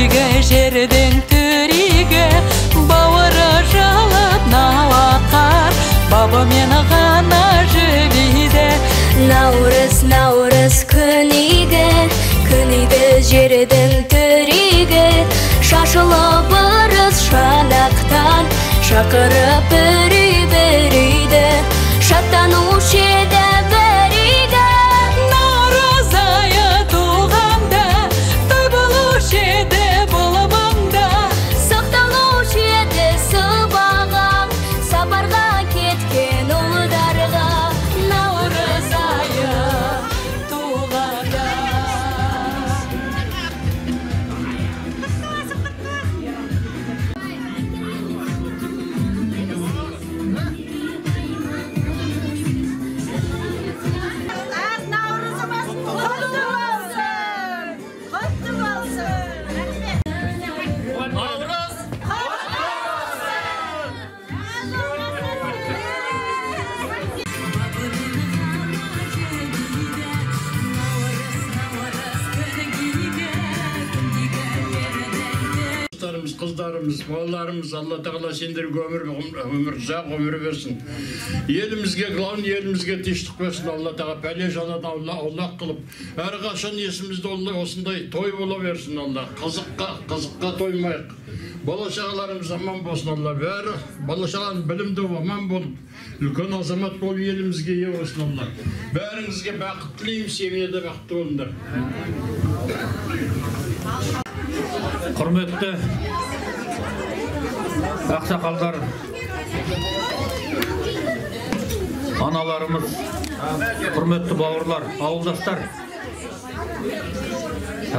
күндегі жердің түрегі, бауыры жалып науақар, бабымен ғана жібейді. Наурыз, наурыз күнігі, күнігі жердің түрегі, шашылып ырыс шанақтан, шақырып бірі-біріді, шаттанушы еді бірігі. Наурыз айы туғанда, той болушы еді болымыңда, сақталушы еді сыбағаң, сапарға кеткен ұлдарға. наурыз айы туғанда. Kızlarımız, балаларымыз, Алла Тағала сендерге өмір ұзақ өмір берсін. Елімізге, главный елімізге тыныштық берсін. Алла Тағала пәле жаладан аулақ қылып, әрқашан есімізде осындай той бола берсін. Алла қызыққа тоймайық. Бала-шағаларымыз аман болсын. Алла бәрі бала-шағаларымыз білімді аман болып, үлкен азамат болып елімізге ие болсын. Алла бәріңізге бақыт тілеймін, семьяда бақытты болыңдар. Құрметті ақсақалдар, аналарымыз, құрметті бауырлар, ауылдастар,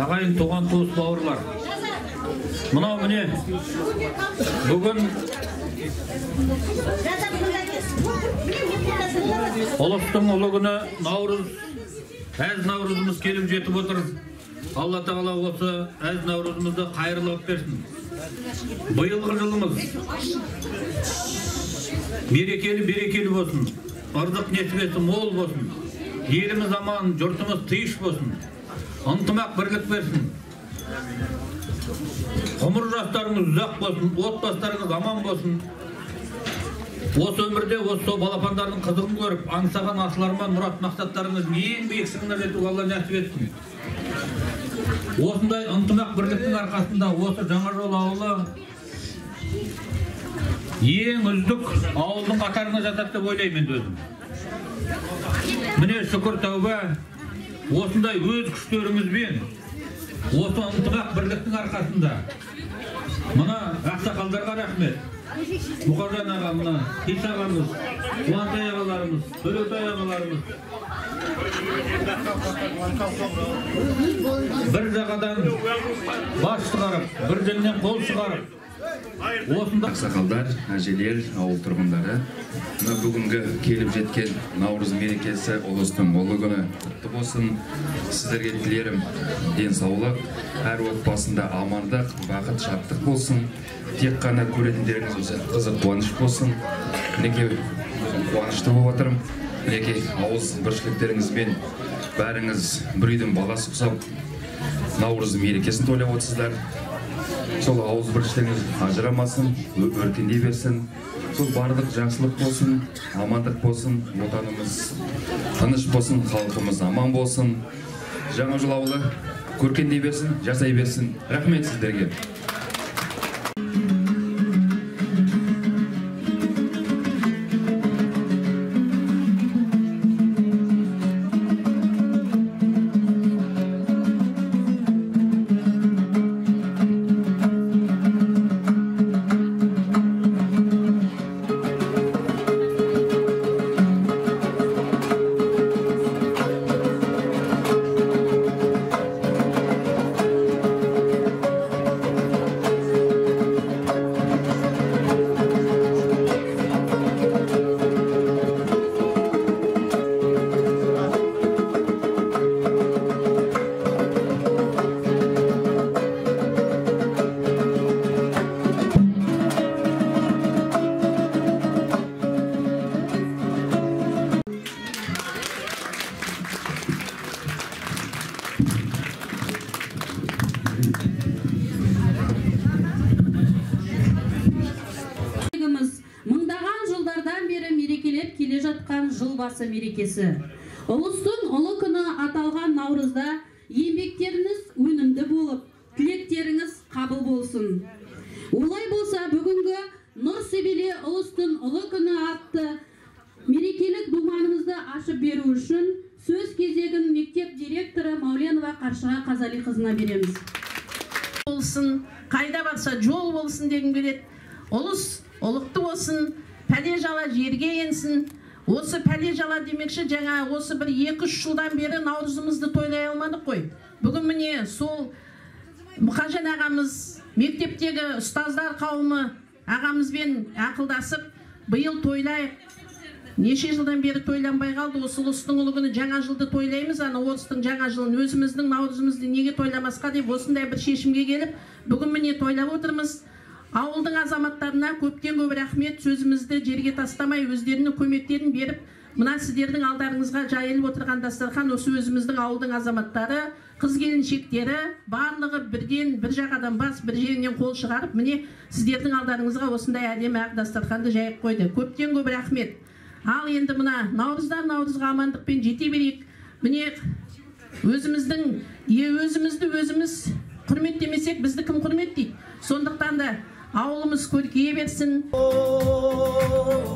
ағайын туған туыс бауырлар. Мынау міне бүгін ұлыстың ұлы күні Наурыз, әз Наурызымыз келіп жетіп отыр. Алла Тағала осы әз Наурызымызды қайырлы берсін. Биылғы жылымыз берекелі болсын. Ырзық несібесі мол болсын. Еліміз аман, жұртымыз тыныш болсын. Ынтымақ бірлік берсін. Ғұмыр жастарыңыз ұзақ болсын, отбасыларыңыз аман болсын. Осы өмірде осы балапандардың қызығын көріп, аңсаған асыларман мұрат мақсаттарыңыздың ең биік шыңына жетуге Алла нәсіп етсін. Осындай ынтымақ бірліктің арқасында осы Жаңажол ауылы ең үздік ауылдың қатарына жатады деп ойлаймын өзім. Міне шүкір тәуба, осындай өз күштеріңізбен, осы ынтымақ бірліктің арқасында мына ақсақалдарға рахмет. Мұқажан ағамына, Хис ағамыз, Қуантай ағаларымыз, Төлеутай ағаларымыз бір жағадан бас шығарып, бір жеңнен қол шығарып, ақсақалдар, әжелер, ауыл тұрғындары, бүгінгі келіп жеткен Наурыз мерекесі ұлыстың ұлы күні құтты болсын. Сіздерге тілерім денсаулық, әр отбасында амандық, бақыт, шаттық болсын. Тек қана көретіндеріңіз өзі қызық, қуаныш болсын. Мінекей қуанышты болып отырмын. Мінекей ауыз біршіліктеріңізбен бәріңіз бір үйдің баласы ұқсап Наурыз мерекесін тойлап отырсыздар. Сол ауыз біршілігіңіз ажырамасын, өркендей берсін. Сол барлық жақсылық болсын, амандық болсын, отанымыз тыныш болсын, халқымыз аман болсын. Жаңажол ауылы көркендей берсін, жасай берсін. Рахмет сіздерге. елбасы мерекесі. Ұлыстың ұлы күні аталған наурызда еңбектеріңіз өнімді болып, тілектеріңіз қабыл болсын. Олай болса, бүгінгі Нұр Себеле ұлыстың ұлы күні атты мерекелік думанымызды ашып беру үшін сөз кезегін мектеп директоры Мауленова Қаршыға Қазалиқызына береміз. Болсын, қайда барса жол болсын дегім келеді. Ұлыс ұлықты болсын, пәле жала жерге енсін. Осы пәле жала демекші, жаңа осы бір 2-3 жылдан бері наурызымызды тойлай алмадық қой. Бүгін міне сол Мұқажан ағамыз, мектептегі ұстаздар қауымы ағамызбен ақылдасып, биыл тойлайық. Неше жылдан бері тойланбай қалды. Осы ұлыстың ұлы күні жаңа жылды тойлаймыз, ана орыстың жаңа жылын өзіміздің наурызымызды неге тойламасқа деп осындай бір шешімге келіп, бүгін міне тойлап отырмыз. Ауылдың азаматтарына көптен көп рахмет, сөзімізді жерге тастамай өздерінің көмектерін беріп, мына сіздердің алдарыңызға жайылып отырған дастархан осы өзіміздің ауылдың азаматтары, қыз-келіншектері барлығы бірден бір жағадан бас, бір жерінен қол шығарып, міне сіздердің алдарыңызға осындай әдемі ақ дастарханды жайып қойды. Көптен көп рахмет. Ал енді мына наурызға амандықпен жете берейік. Міне өзімізді өзіміз құрметтемесек, бізді кім құрметтейді? Сондықтан да ауылымыз көркейе берсін.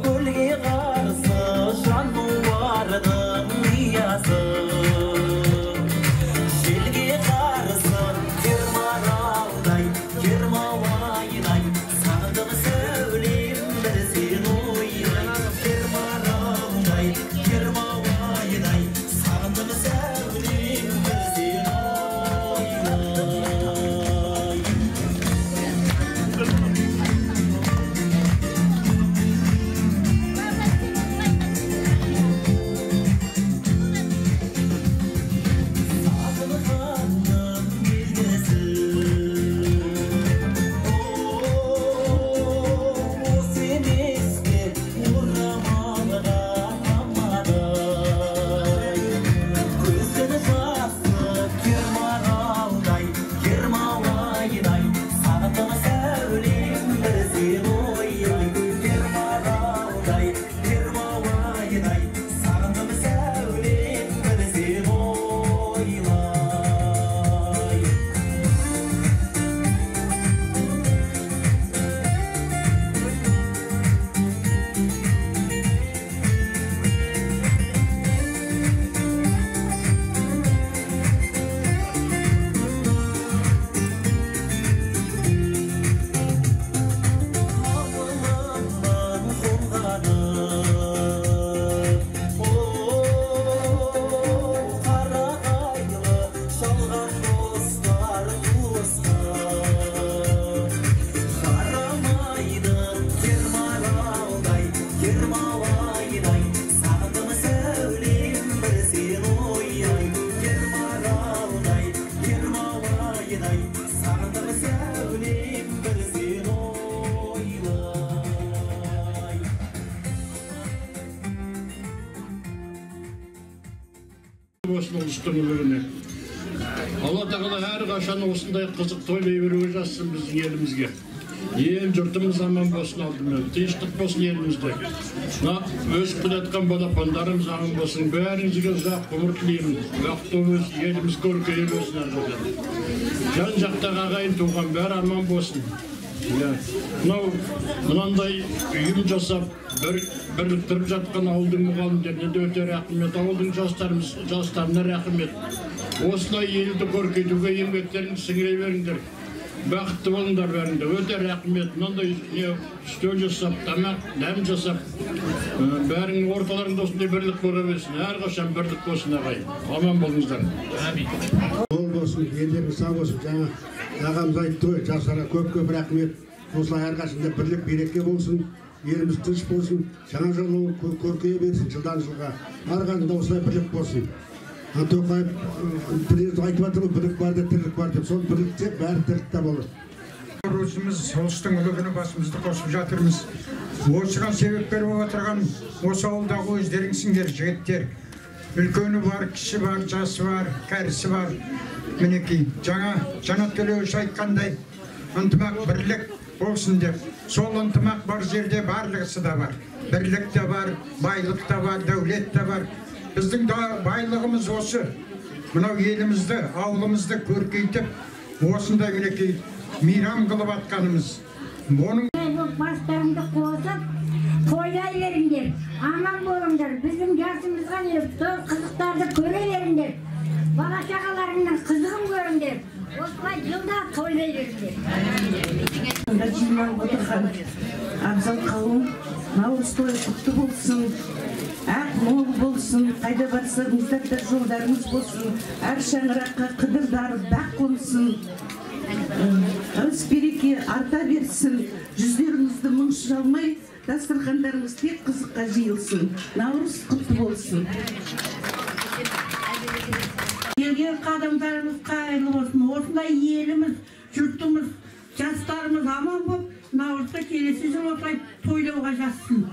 Гүлге қарсы жануардың миясы, желге қарсы кермаралдай, кермауайдай, сағындым сәулем бір сен ойлай. Кермаралдай, кермауайдай, сағындым сәулем бір сен ойлай. Алла тағала әрқашан осындай қызық тойлай беруге жазсын біздің елімізге. Ел жұртымыз аман болсын, алдымен тыныштық болсын елімізде. Өсіп келе жатқан балапандарымыз аман болсын. Бәріңізге ұзақ ғұмыр тілеймін. Бақытты өз еліміз көркейе берсін әрқашан. Жан-жақтағы ағайын туған бәрі аман болсын. Мынандай үйім жасап, бірліктіріп жатқан ауылдың мұғалімдеріне де өте рахмет, ауылдың жастарына рахмет. Осылай елді көркейтуге еңбектерін сіңіре беріңдер. Бақытты болыңдар бәріңді, өте рахмет. Мынандай үстел жасап, тамақ, дәм жасап, бәріңнің орталарында осындай бірлік көре берсін. Әрқашан бірлік болсын ағайын. Аман болыңыздар. Ол болсын, елдеріңіз сау болсын. Жаңа ағамыз айтты ғой, жастарға көп рахмет. Осылай әрқашанда бірлік береке болсын, еліміз тыныш болсын, жаңа жыл көркейе берсін жылдан жылға. Әрқашанда осылай бірлік болсын. Тоқаев президент айтып жатыр ғой, бірлік бар да тірлік бар деп, сол бірлікте бәрі тірлікте болады. Наурызымыз соғыстың ұлы күні басымызды қосып жатырмыз. Осыған себепкер болып отырған осы ауылдағы өздеріңсіңдер жігіттер. Үлкені бар, кіші бар, жасы бар, кәрісі бар. Мінекей, жаңа Жанат Төлеуович айтқандай, ынтымақ бірлік болсын деп. Сол ынтымақ бар жерде барлығысы да бар. Бірлік те бар, байлық та бар, дәулет те бар. Біздің байлығымыз осы. Мынау елімізді, ауылымызды көркейтіп, осындай мінекей мейрам қылып атқанымыз. Оның бастарыңды қосып, тойлай беріңдер, аман болыңдар. Біздің жасымызға сол қызықтарды көре беріңдер. Бала шағаларыңның қызығын көріңдер. Осылай жылда тойлай беріңдер. Жиналып отырған абзал қауым, наурыз тойы құтты болсын. Ақ мол болсын, қайда барсаңыздар да жолдарыңыз болсын. Әр шаңыраққа қыдырдар бақ қонсын. Ырыс-береке арта берсін. Жүздеріңізді мұң шалмай, дастархандарыңыз тек қызыққа жиылсын. Наурыз құтты болсын. Келген қадамдарымыз қайырлы болсын. Осындай еліміз, жұртымыз, жастарымыз аман болып, наурызда келесі жыл осылай тойлауға жазсын.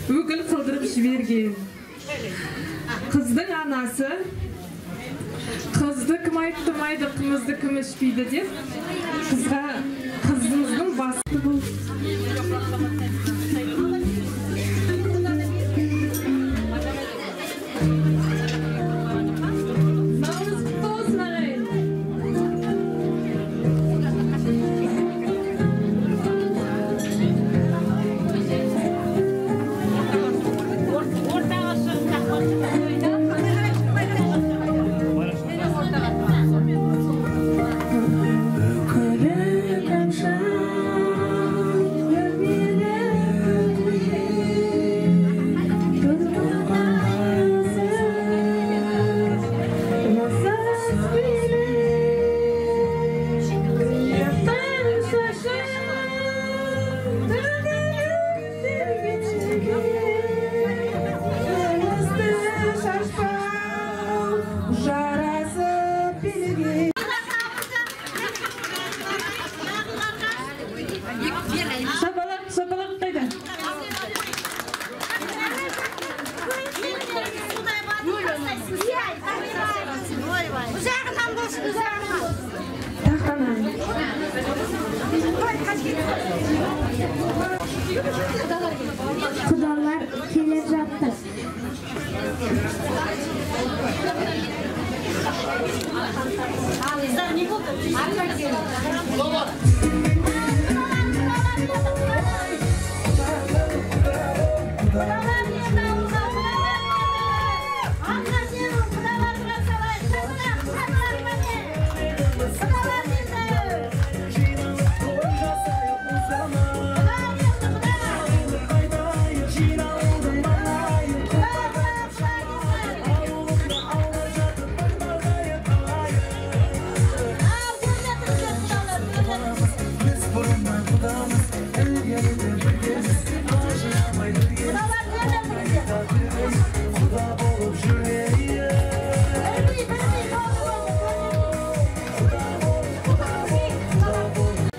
Ökül kıldırıp жіберген. Kыздың анасы қызды кім айттымайды, қымызды кім ішпейді деп қызға қызымыздың басты бұл. Kudalar kelip жатты.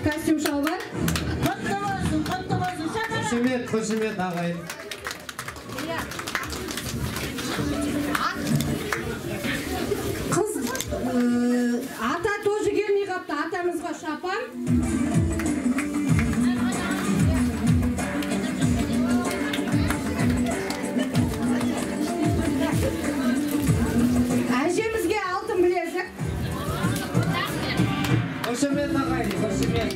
Костюм шалбар. Қошемет ағайын. Қыз ата тоже келмей қапты, атамызға шапан. Әжемізге алтын білезік. Қошемет ағайын, қошемет.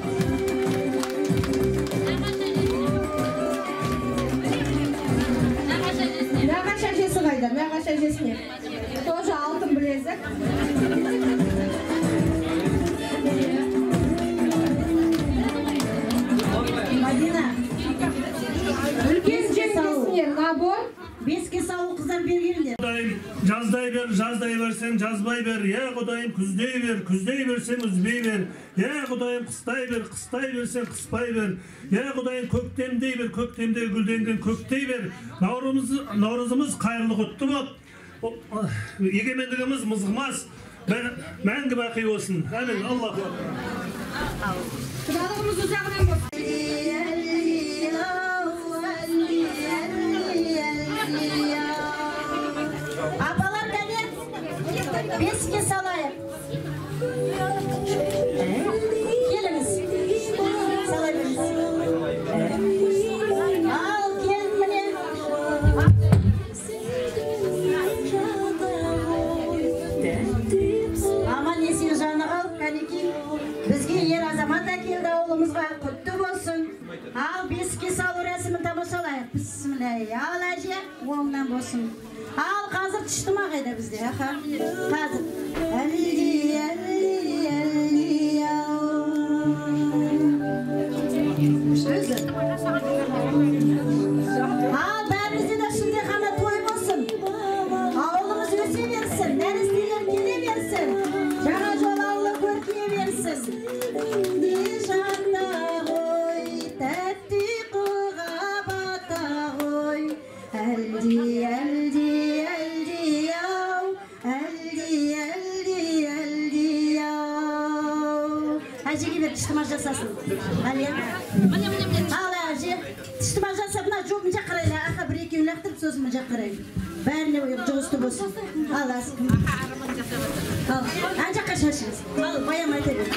Нағашы әжесі қайда? Нағашы әжесіне. Тоже алтын білезік. Мадина. Үлкен жеңгесіне набор. Беске салу қыздар бергендер. Жаздай берсең жазбай бер. Құдайым күздей берсең үзбей бер. Құдайым қыстай берсең қыспай бер. Құдайым көктемдей бер, көктемде гүлденген көктей бер. Наурызымыз қайырлы құтты боп. Егемендігіміз мызғымас. Мәңгі бақи болсын. Әмин. Аллах. Құдалығымыз ұзағынан болсын. Апалар кәне, беске салайық. Келіңіз, салай беріңіз. Ал, келін міне. Аман есен жаны қал, кәнеки. Бізге ер азамат әкелді ауылымызға, құтты болсын. Ал, беске салу рәсімін тамашалайық. Бісмілләй, ал әже, оңынан болсын. Ал, қазір түшті ма қайда бізде, аха? Қазір. Сөзі. Ал, бәрімізде де шынде қана той болсын. versin, neresiler gele versin. Жаңа жол ауылы көркейе versin. Нишанда ғой, тәтті қыға бата ғой. Әлди, әлди, әлди ау, әлди, әлди, әлди ау. Әжеге бер, түштімаш жасасын. Әлия. Ал әже, түштімаш жасап, мына жоғын жақырайлы. Ақа бір екеуін лақтырып сөзімі жақырайлы. Бәріне ойып жоғысты болсын. Ал әсін. Ал, ән жаққа шашыңыз. Ал, баям айта бер.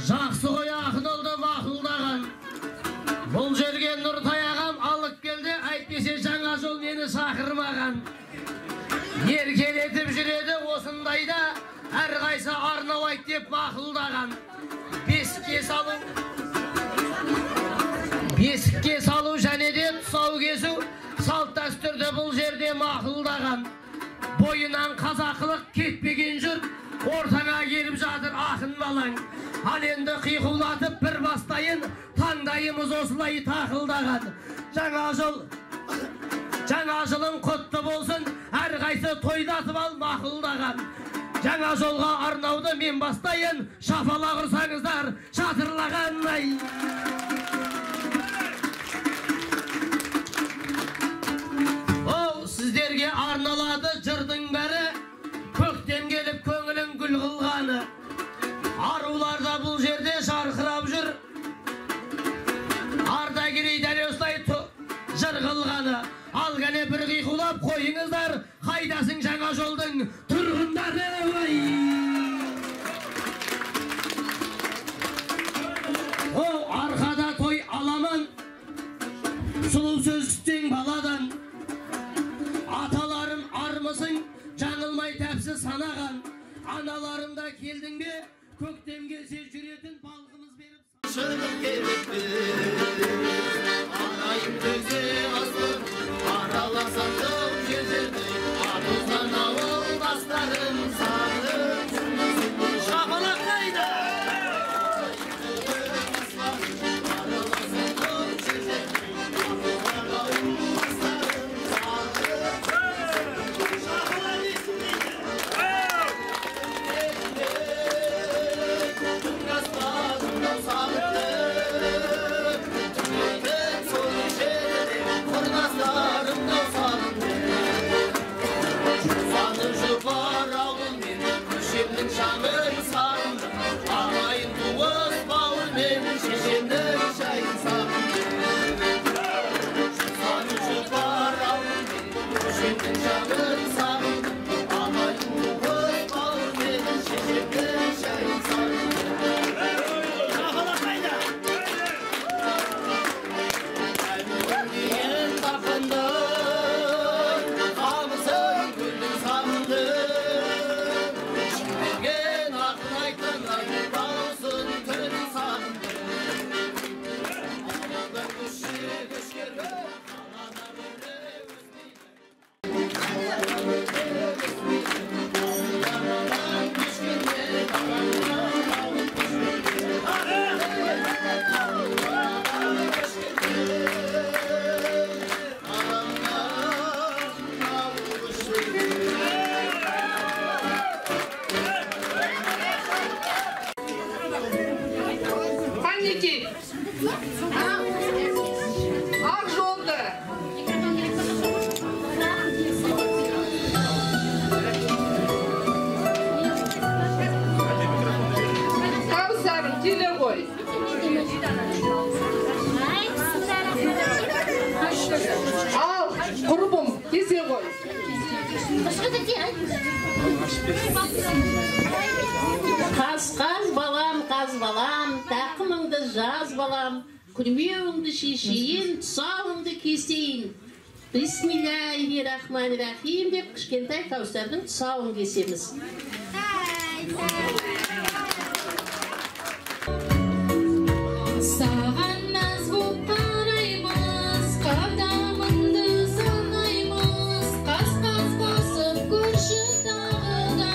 Жақсы қой ақын олды мақұлдаған. Бұл жерге Нұртай ағам алып келді, әйтпесе жаңа жол мені шақырмаған. Еркелетіп жүреді осындайда, әрқайсы арналайды деп мақұлдаған. Бесікке салу және де тұсау кесу салт дәстүрді бұл жерде мақұлдаған. Бойынан қазақылық кетпеген жұрт ортаңа келіп жатыр ақын балаң. Ал енді қиқулатып бір бастайын, таңдайымыз осылай тақылдаған. Жаңа жылың құтты болсын, әрқайсы тойдатып ал мақұлдаған. Жаңа жолға арнауды мен бастайын, шапала құрсаңыздар шатырлаған. Ол сіздерге арналады жырдың бәрі, көктем келіп көңілін гүл қылғаны. Арулар да бұл жерде жарқырап жүр, ардагерей дәл осылай жыр қылғаны. Ал кәне бір қиқулап қойыңыздар, қайдасың жаңа жолдың тұрғындары. О, арқада той аламан, сұлу сөз істең баладан. Аталарым армысың, жаңылмай тәпсі санаған. Аналарымда келдің бе, көктем келсе жүретін балғымыз беріп. Шырғып келіпті, анайым төзе асып, араласан тұм жетерді, атыздан ауыл бастарым сағым. Шапалақ қайда! Мінекей. Ақ жолды. Каусарым, келе ғой. Ал, құрбым, кесе ғой. Қаз балам, тақымыңды жаз балам, күрмеуіңді шешейін, тұсауыңды кесейін. Бисмиллахиррахманиррахим деп кішкентай Кәусардың тұсауын кесеміз. Саған наз боп қараймыз, қадамыңды санаймыз, қас-қас басып көрші тағыда.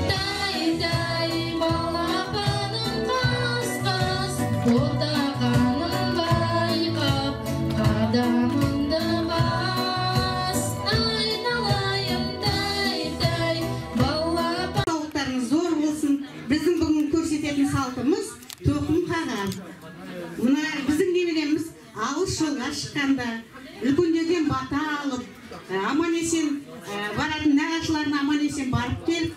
Дай-дай балапаным қас-қас, отағаным байқап, қадамыңды бас. Айналайым дай-дай балапаным. Сауықтарыңыз зор болсын. Біздің бүгін көрсететін салтымыз тоқым қағар. Мына біздің немереміз алыс жолға шыққанда үлкендерден бата алып, аман-есен баратын нағашыларына аман-есен барып келіп,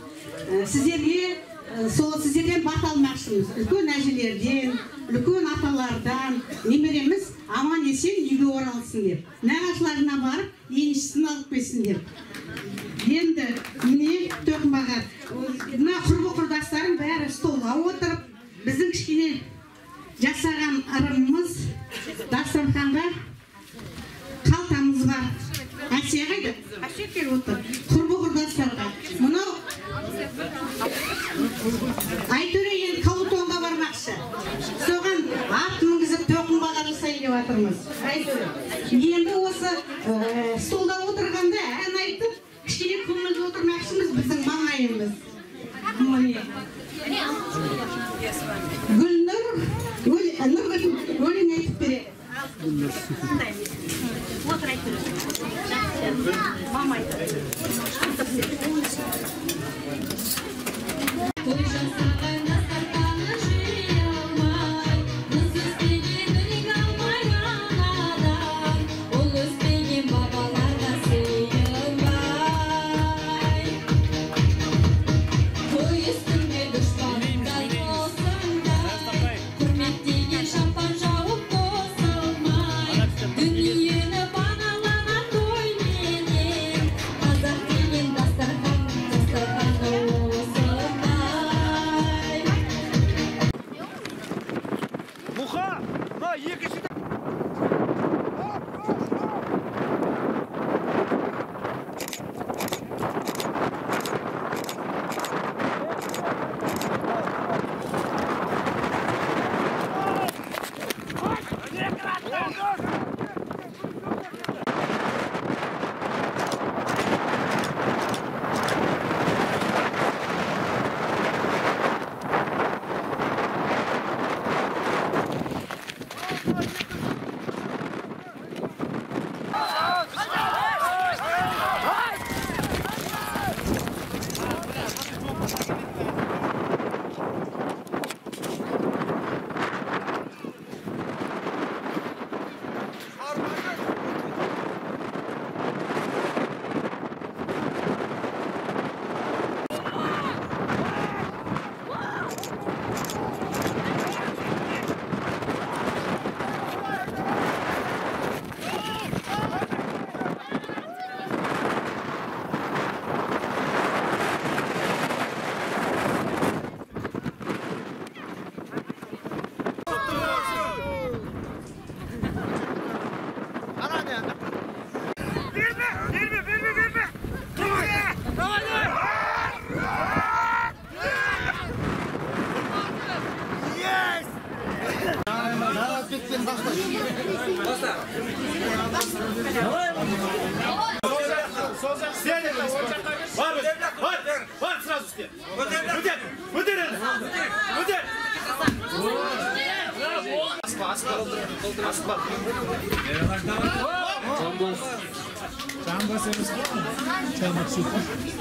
сіздерден бата алмақшымыз. Үлкен әжелерден, үлкен аталардан немереміз аман-есен үйге оралсын деп, нағашыларына барып еншісін алып келсін деп. Енді міне тоқымаға мына құрбы-құрдастарым бәрі столға отырып, біздің кішкене жасаған ырымымыз дастарханға қалтамыз бар. Әсия қайда? Әсия келіп отыр. Құрбы-құрдастарға. Мынау Айтөре енді Каутонға бармақшы. Соған ат мінгізіп тоқымаға жасайын деп жатырмыз. Айтөре. Енді осы столда отырғанда ән айтып, кішкене көңілді отырмақшымыз біздің маңайымыз. Гүлнұр өлең айтып береді. Отыр айтып береді. Мама айтып береді.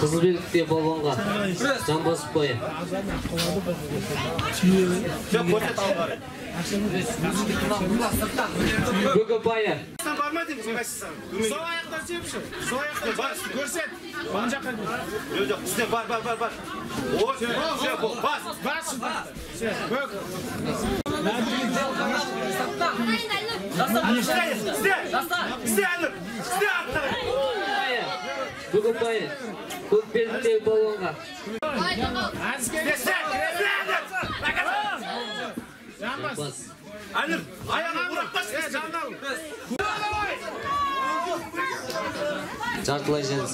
Қызыл белгіде балуанға жан басып қойы. Бөгөбайы. Барма дейміз қайсысын? Сол аяқтан сепші. Сол аяқтан бар, көрсет. Бан жаққа. Жоқ, сізде бар. Бас. Бөк. Бөгөбайы. Көк белгідегі балуанға. Жамбас. Әлір, аяға ұрақташ, жандал. Жартылай жеңіс.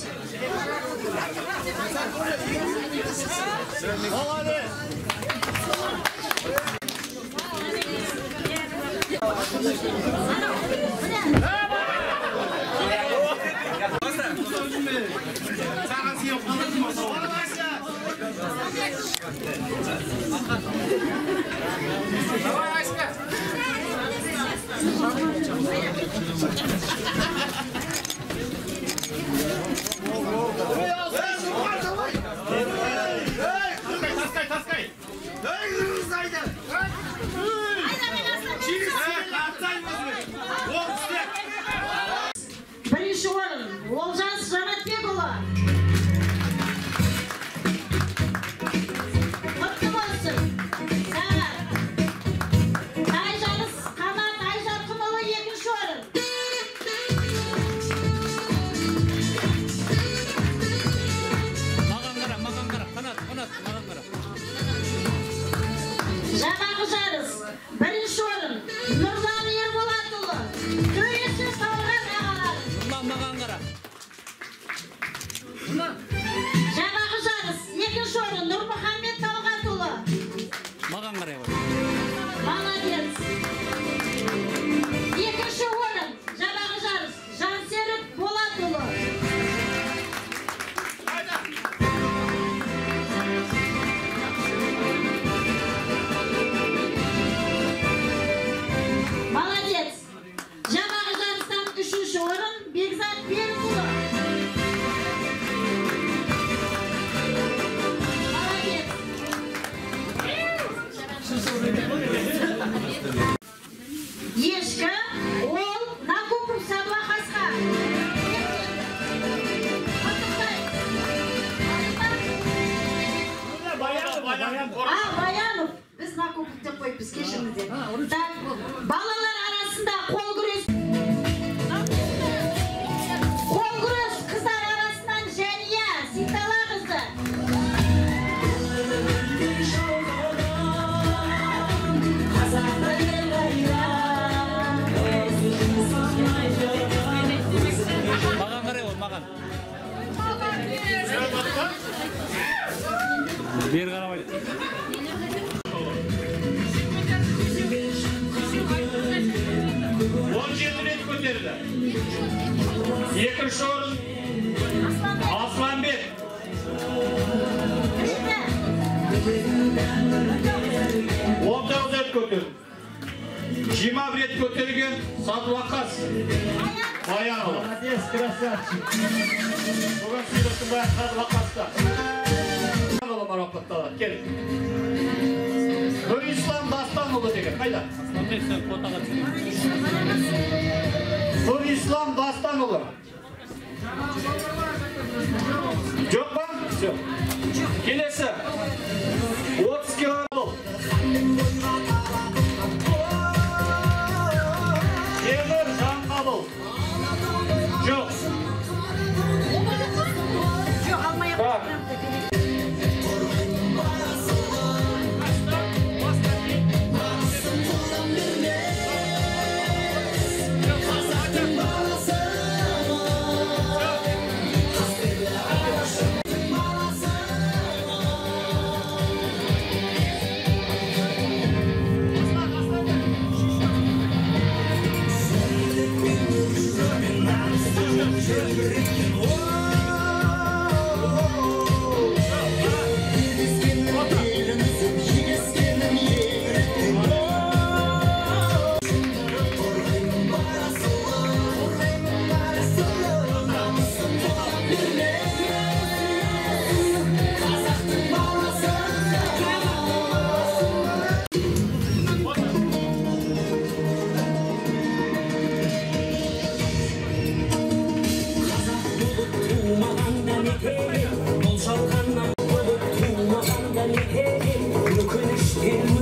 Бірінші орын Олжас Жанатбекұлы. Құтты болсын. Сағат. Айжаныс Қанат Айжарқынұлы екінші орын. Маған қара, Қанат, маған қара. Жаңағы жарыс. Бірінші орын Нұржан Ерболатұлы. Төреші салған ағалар. Маған қара. Жаңағы жарыс. Екінші орын Нұрмұхаммед Талғатұлы. Маған қара. Молодец. Екінші орын жаңағы жарыс. Жансерік Болатұлы. Молодец. Жаңағы жарыстан үшінші орын Бекзат Берікұлы. Молодец. Ешкі, ол Накупов Садуақасқа. Баянов. Біз Накупов деп қойыппыз кешімізде. Балалар арасында қол күрес. Қол күрес қыздар арасынан Жәния Ситала қызы. Маған қара ол, маған. Бер қарамайды. 17 рет көтерді. Екінші орын Асланбек. 19 рет көтерді. 20 рет көтерген Садуақас Баянұлы. Молодец, красавчик. Бүгін сыйлықтың бәрі Садуақаста. Баянұлы марапатталады. Кел. Нұрислам Дастанұлы деген. Қайда? Нұрислам Дастанұлы. Жоқ па? Все. Келесі. 30 килограмм. Темір Жанқабыл. Жоқ. Жоқ, алмай-ақ. Ел